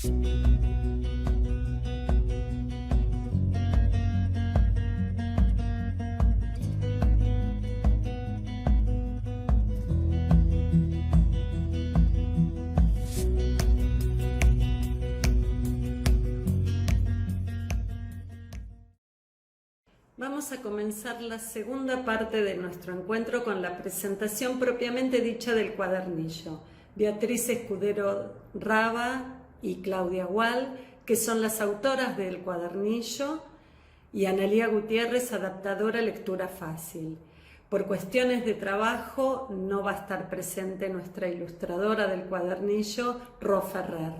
Vamos a comenzar la segunda parte de nuestro encuentro con la presentación propiamente dicha del cuadernillo. Beatriz Escudero Raba y Claudia Gual, que son las autoras del cuadernillo, y Analía Gutiérrez, adaptadora Lectura Fácil. Por cuestiones de trabajo no va a estar presente nuestra ilustradora del cuadernillo, Ro Ferrer.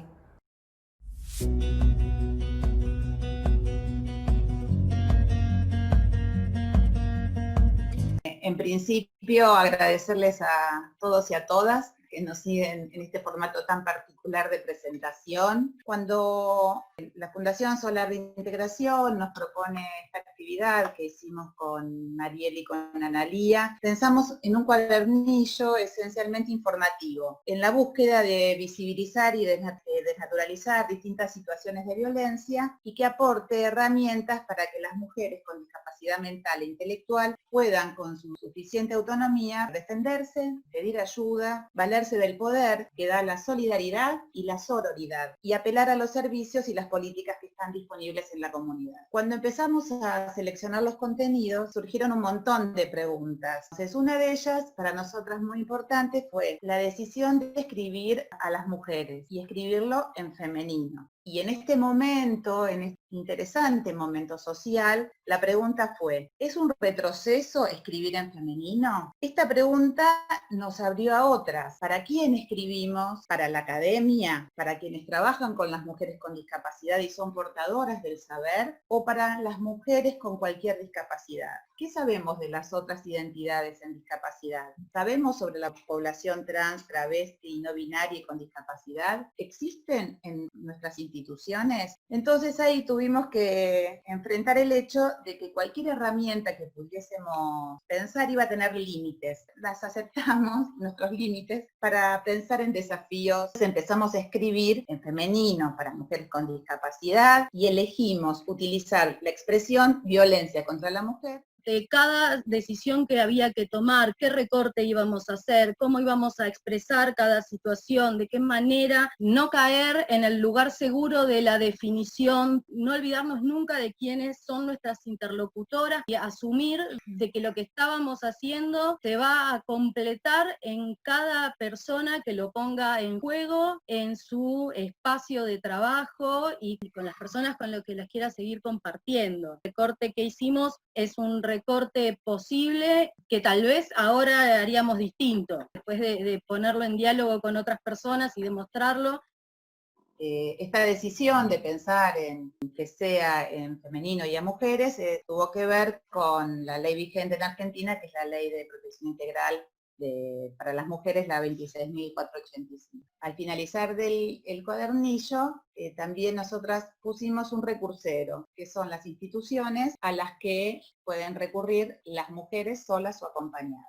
En principio, agradecerles a todos y a todas que nos siguen en este formato tan particular de presentación. Cuando la Fundación Solar de Integración nos propone esta actividad que hicimos con Mariel y con Analía, pensamos en un cuadernillo esencialmente informativo, en la búsqueda de visibilizar y desnaturalizar distintas situaciones de violencia y que aporte herramientas para que las mujeres con discapacidad mental e intelectual puedan con su suficiente autonomía defenderse, pedir ayuda, valerse del poder que da la solidaridad y la sororidad y apelar a los servicios y las políticas que están disponibles en la comunidad. Cuando empezamos a seleccionar los contenidos surgieron un montón de preguntas. Entonces, una de ellas, para nosotras muy importante, fue la decisión de escribir a las mujeres y escribirlo en femenino. Y en este momento, en este interesante momento social, la pregunta fue, ¿es un retroceso escribir en femenino? Esta pregunta nos abrió a otras. ¿Para quién escribimos? ¿Para la academia? ¿Para quienes trabajan con las mujeres con discapacidad y son portadoras del saber? ¿O para las mujeres con cualquier discapacidad? ¿Qué sabemos de las otras identidades en discapacidad? ¿Sabemos sobre la población trans, travesti y no binaria y con discapacidad? ¿Existen en nuestras instituciones? Entonces ahí tuvimos que enfrentar el hecho de que cualquier herramienta que pudiésemos pensar iba a tener límites. Las aceptamos, nuestros límites, para pensar en desafíos. Empezamos a escribir en femenino para mujeres con discapacidad y elegimos utilizar la expresión violencia contra la mujer. De cada decisión que había que tomar, qué recorte íbamos a hacer, cómo íbamos a expresar cada situación, de qué manera no caer en el lugar seguro de la definición, no olvidarnos nunca de quiénes son nuestras interlocutoras y asumir de que lo que estábamos haciendo se va a completar en cada persona que lo ponga en juego, en su espacio de trabajo y con las personas con las que las quiera seguir compartiendo. El recorte que hicimos es un recorte posible que tal vez ahora haríamos distinto, después de ponerlo en diálogo con otras personas y demostrarlo. Esta decisión de pensar en que sea en femenino y a mujeres tuvo que ver con la ley vigente en Argentina, que es la Ley de Protección Integral para las mujeres, la 26.485. Al finalizar el cuadernillo, también nosotras pusimos un recursero, que son las instituciones a las que pueden recurrir las mujeres solas o acompañadas.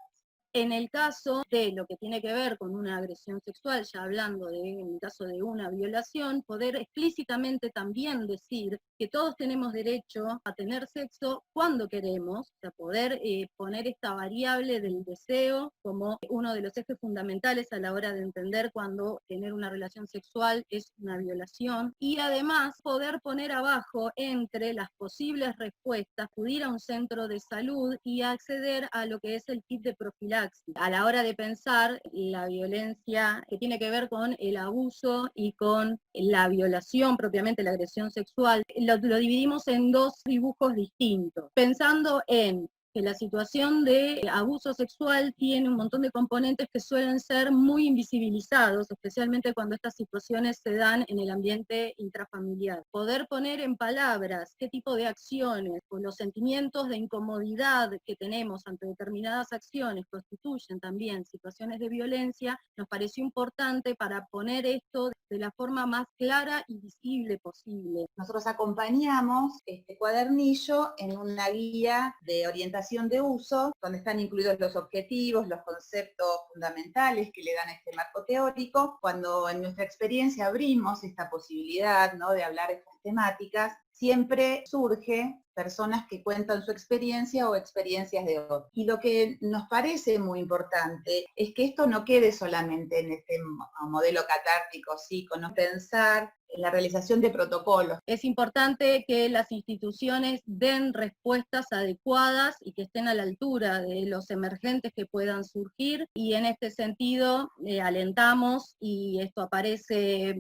En el caso de lo que tiene que ver con una agresión sexual, ya hablando en el caso de una violación, poder explícitamente también decir que todos tenemos derecho a tener sexo cuando queremos, o sea, poder poner esta variable del deseo como uno de los ejes fundamentales a la hora de entender cuando tener una relación sexual es una violación, y además poder poner abajo entre las posibles respuestas, acudir a un centro de salud y acceder a lo que es el kit de profilaxis a la hora de pensar la violencia que tiene que ver con el abuso y con la violación, propiamente la agresión sexual. Lo dividimos en dos dibujos distintos, pensando en que la situación de abuso sexual tiene un montón de componentes que suelen ser muy invisibilizados, especialmente cuando estas situaciones se dan en el ambiente intrafamiliar. Poder poner en palabras qué tipo de acciones o los sentimientos de incomodidad que tenemos ante determinadas acciones constituyen también situaciones de violencia, nos pareció importante para poner esto de la forma más clara y visible posible. Nosotros acompañamos este cuadernillo en una guía de orientación manualización de uso, donde están incluidos los objetivos, los conceptos fundamentales que le dan este marco teórico. Cuando en nuestra experiencia abrimos esta posibilidad, ¿no?, de hablar de estas temáticas, siempre surge personas que cuentan su experiencia o experiencias de otros. Y lo que nos parece muy importante es que esto no quede solamente en este modelo catártico, psico, pensar en la realización de protocolos. Es importante que las instituciones den respuestas adecuadas y que estén a la altura de los emergentes que puedan surgir, y en este sentido alentamos, y esto aparece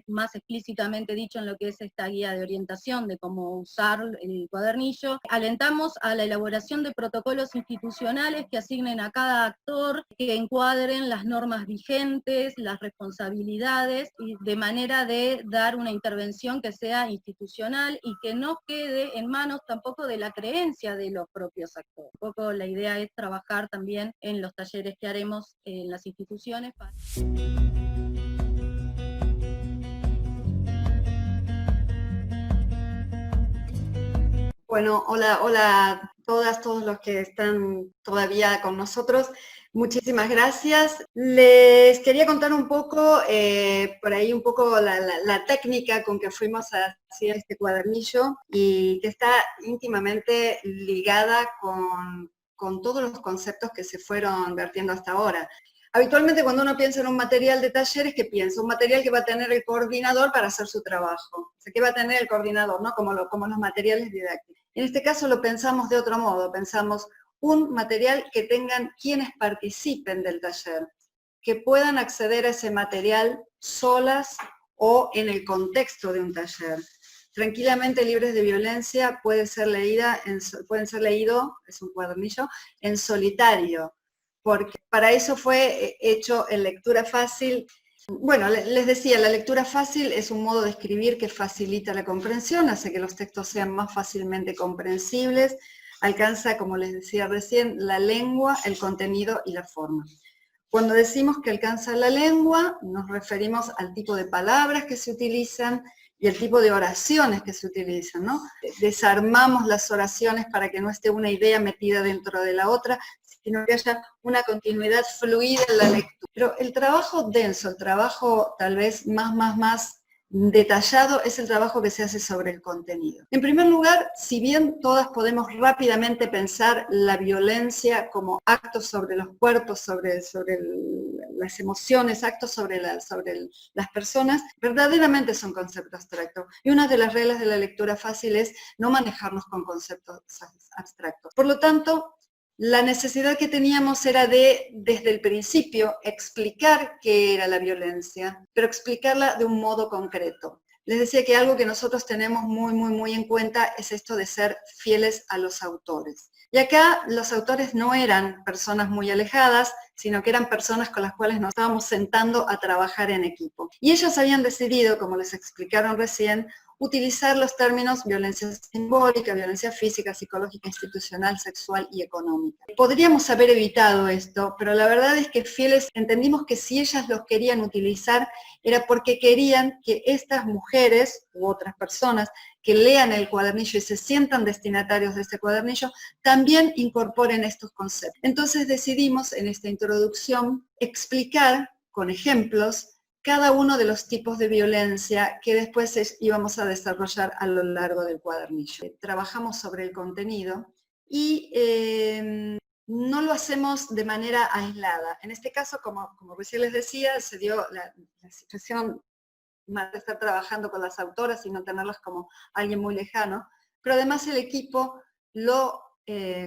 más explícitamente dicho en lo que es esta guía de orientación de cómo usar el cuadernillo, alentamos a la elaboración de protocolos institucionales que asignen a cada actor, que encuadren las normas vigentes, las responsabilidades, y de manera de dar una intervención que sea institucional y que no quede en manos tampoco de la creencia de los propios actores. Un poco la idea es trabajar también en los talleres que haremos en las instituciones. Bueno, hola a todas, todos los que están todavía con nosotros. Muchísimas gracias. Les quería contar un poco, por ahí un poco la técnica con que fuimos a hacer este cuadernillo, y que está íntimamente ligada con todos los conceptos que se fueron vertiendo hasta ahora. Habitualmente cuando uno piensa en un material de talleres, ¿qué piensa? Un material que va a tener el coordinador para hacer su trabajo. O sea, ¿qué va a tener el coordinador, ¿no? Como los materiales didácticos. En este caso lo pensamos de otro modo, pensamos un material que tengan quienes participen del taller, que puedan acceder a ese material solas o en el contexto de un taller. Tranquilamente libres de violencia, pueden ser leído, es un cuadernillo, en solitario, porque para eso fue hecho en lectura fácil. Bueno, les decía, la lectura fácil es un modo de escribir que facilita la comprensión, hace que los textos sean más fácilmente comprensibles, alcanza, como les decía recién, la lengua, el contenido y la forma. Cuando decimos que alcanza la lengua, nos referimos al tipo de palabras que se utilizan y el tipo de oraciones que se utilizan, ¿no? Desarmamos las oraciones para que no esté una idea metida dentro de la otra, sino que haya una continuidad fluida en la lectura. Pero el trabajo denso, el trabajo tal vez más detallado, es el trabajo que se hace sobre el contenido. En primer lugar, si bien todas podemos rápidamente pensar la violencia como actos sobre los cuerpos, sobre las emociones, actos sobre las personas, verdaderamente son conceptos abstractos. Y una de las reglas de la lectura fácil es no manejarnos con conceptos abstractos. Por lo tanto, la necesidad que teníamos era de, desde el principio, explicar qué era la violencia, pero explicarla de un modo concreto. Les decía que algo que nosotros tenemos muy en cuenta es esto de ser fieles a los autores. Y acá los autores no eran personas muy alejadas, sino que eran personas con las cuales nos estábamos sentando a trabajar en equipo. Y ellos habían decidido, como les explicaron recién, utilizar los términos violencia simbólica, violencia física, psicológica, institucional, sexual y económica. Podríamos haber evitado esto, pero la verdad es que fieles entendimos que si ellas los querían utilizar era porque querían que estas mujeres u otras personas que lean el cuadernillo y se sientan destinatarios de este cuadernillo, también incorporen estos conceptos. Entonces decidimos en esta introducción explicar con ejemplos cada uno de los tipos de violencia que después íbamos a desarrollar a lo largo del cuadernillo. Trabajamos sobre el contenido y no lo hacemos de manera aislada. En este caso, como recién les decía, se dio la situación más de estar trabajando con las autoras y no tenerlas como alguien muy lejano, pero además el equipo lo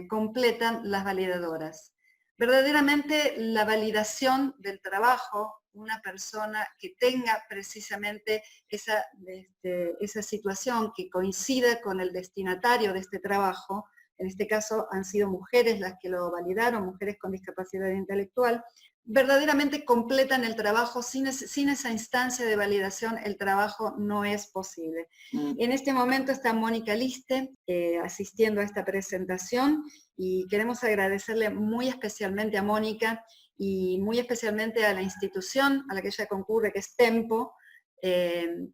completan las validadoras. Verdaderamente la validación del trabajo, una persona que tenga precisamente esa situación que coincida con el destinatario de este trabajo, en este caso han sido mujeres las que lo validaron, mujeres con discapacidad intelectual, verdaderamente completan el trabajo. Sin esa instancia de validación el trabajo no es posible. En este momento está Mónica Liste asistiendo a esta presentación y queremos agradecerle muy especialmente a Mónica y muy especialmente a la institución a la que ella concurre, que es Tempo.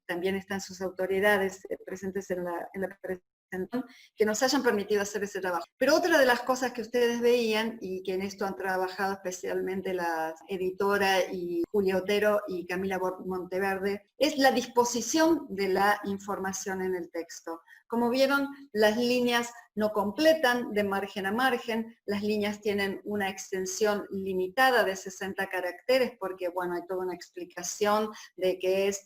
También están sus autoridades presentes en la presentación. que nos hayan permitido hacer ese trabajo. Pero otra de las cosas que ustedes veían, y que en esto han trabajado especialmente la editora y Julia Otero y Camila Monteverde, es la disposición de la información en el texto. Como vieron, las líneas no completan de margen a margen, las líneas tienen una extensión limitada de 60 caracteres porque, bueno, hay toda una explicación de que es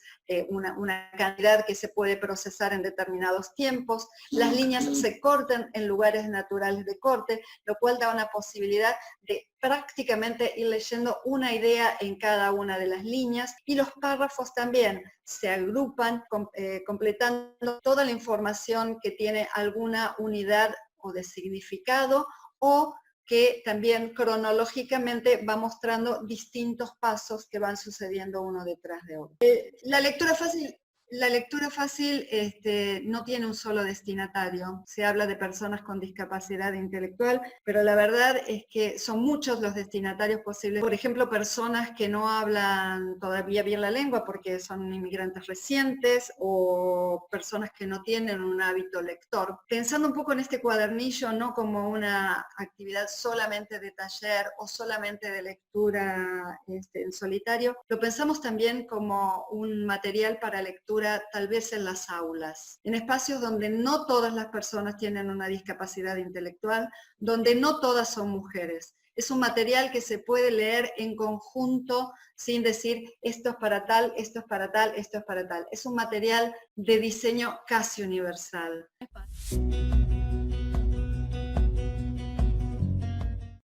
una cantidad que se puede procesar en determinados tiempos. Las líneas se cortan en lugares naturales de corte, lo cual da una posibilidad de prácticamente ir leyendo una idea en cada una de las líneas, y los párrafos también se agrupan completando toda la información que tiene alguna unidad o de significado, o que también cronológicamente va mostrando distintos pasos que van sucediendo uno detrás de otro. La lectura fácil no tiene un solo destinatario. Se habla de personas con discapacidad intelectual, pero la verdad es que son muchos los destinatarios posibles. Por ejemplo, personas que no hablan todavía bien la lengua porque son inmigrantes recientes, o personas que no tienen un hábito lector. Pensando un poco en este cuadernillo, no como una actividad solamente de taller o solamente de lectura en solitario, lo pensamos también como un material para lectura tal vez en las aulas, en espacios donde no todas las personas tienen una discapacidad intelectual, donde no todas son mujeres. Es un material que se puede leer en conjunto sin decir esto es para tal, esto es para tal, esto es para tal. Es un material de diseño casi universal.